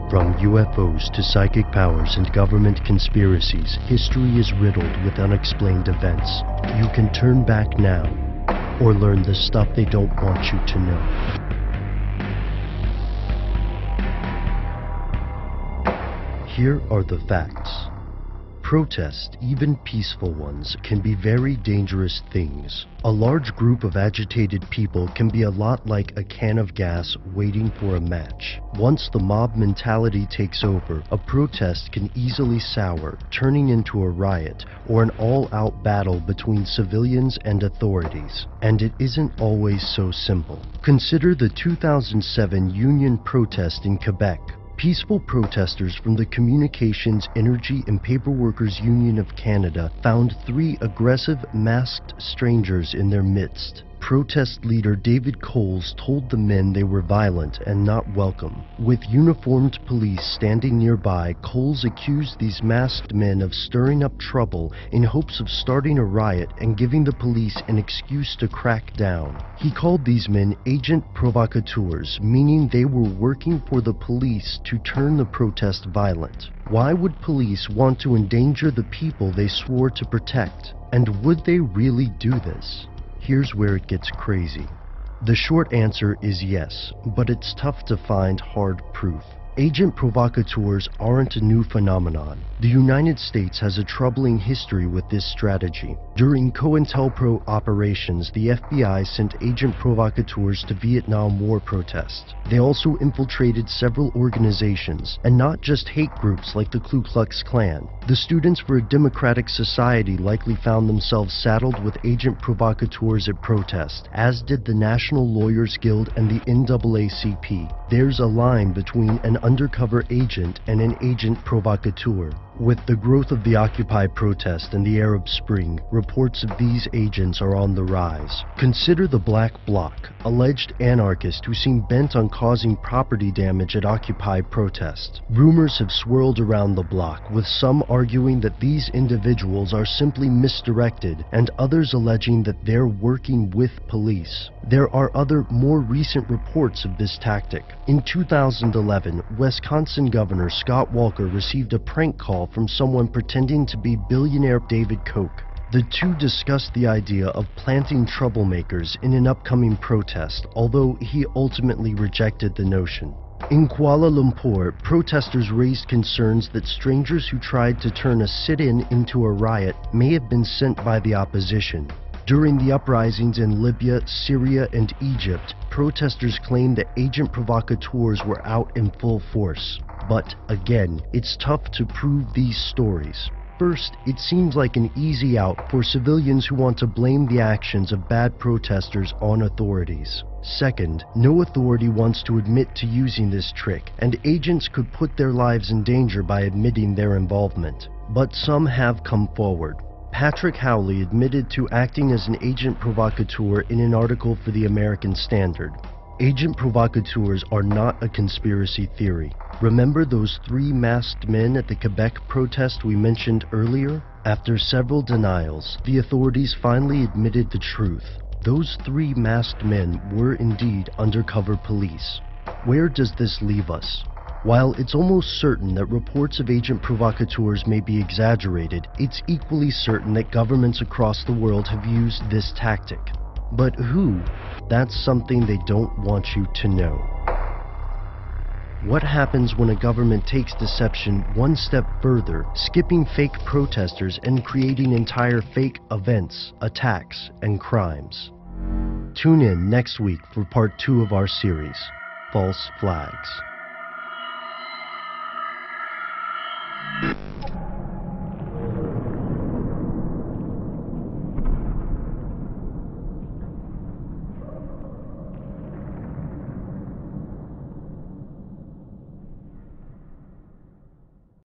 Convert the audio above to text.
From UFOs to psychic powers and government conspiracies, history is riddled with unexplained events. You can turn back now, or learn the stuff they don't want you to know. Here are the facts. Protests, even peaceful ones, can be very dangerous things. A large group of agitated people can be a lot like a can of gas waiting for a match. Once the mob mentality takes over, a protest can easily sour, turning into a riot or an all-out battle between civilians and authorities. And it isn't always so simple. Consider the 2007 union protest in Quebec. Peaceful protesters from the Communications, Energy and Paperworkers Union of Canada found 3 aggressive, masked strangers in their midst. Protest leader David Coles told the men they were violent and not welcome. With uniformed police standing nearby, Coles accused these masked men of stirring up trouble in hopes of starting a riot and giving the police an excuse to crack down. He called these men agent provocateurs, meaning they were working for the police to turn the protest violent. Why would police want to endanger the people they swore to protect? And would they really do this? Here's where it gets crazy. The short answer is yes, but it's tough to find hard proof. Agent provocateurs aren't a new phenomenon. The United States has a troubling history with this strategy. During COINTELPRO operations, the FBI sent agent provocateurs to Vietnam War protests. They also infiltrated several organizations, and not just hate groups like the Ku Klux Klan. The Students for a Democratic Society likely found themselves saddled with agent provocateurs at protest, as did the National Lawyers Guild and the NAACP. There's a line between an undercover agent and an agent provocateur. With the growth of the Occupy protest and the Arab Spring, reports of these agents are on the rise. Consider the Black Bloc, alleged anarchists who seem bent on causing property damage at Occupy protest. Rumors have swirled around the bloc, with some arguing that these individuals are simply misdirected and others alleging that they're working with police. There are other, more recent reports of this tactic. In 2011, Wisconsin Governor Scott Walker received a prank call from someone pretending to be billionaire David Koch. The two discussed the idea of planting troublemakers in an upcoming protest, although he ultimately rejected the notion. In Kuala Lumpur, protesters raised concerns that strangers who tried to turn a sit-in into a riot may have been sent by the opposition. During the uprisings in Libya, Syria, and Egypt, protesters claimed that agent provocateurs were out in full force. But again, it's tough to prove these stories. First, it seems like an easy out for civilians who want to blame the actions of bad protesters on authorities. Second, no authority wants to admit to using this trick, and agents could put their lives in danger by admitting their involvement. But some have come forward. Patrick Howley admitted to acting as an agent provocateur in an article for the American Standard. Agent provocateurs are not a conspiracy theory. Remember those 3 masked men at the Quebec protest we mentioned earlier? After several denials, the authorities finally admitted the truth. Those 3 masked men were indeed undercover police. Where does this leave us? While it's almost certain that reports of agent provocateurs may be exaggerated, it's equally certain that governments across the world have used this tactic. But who? That's something they don't want you to know. What happens when a government takes deception one step further, skipping fake protesters and creating entire fake events, attacks, and crimes? Tune in next week for part 2 of our series, False Flags.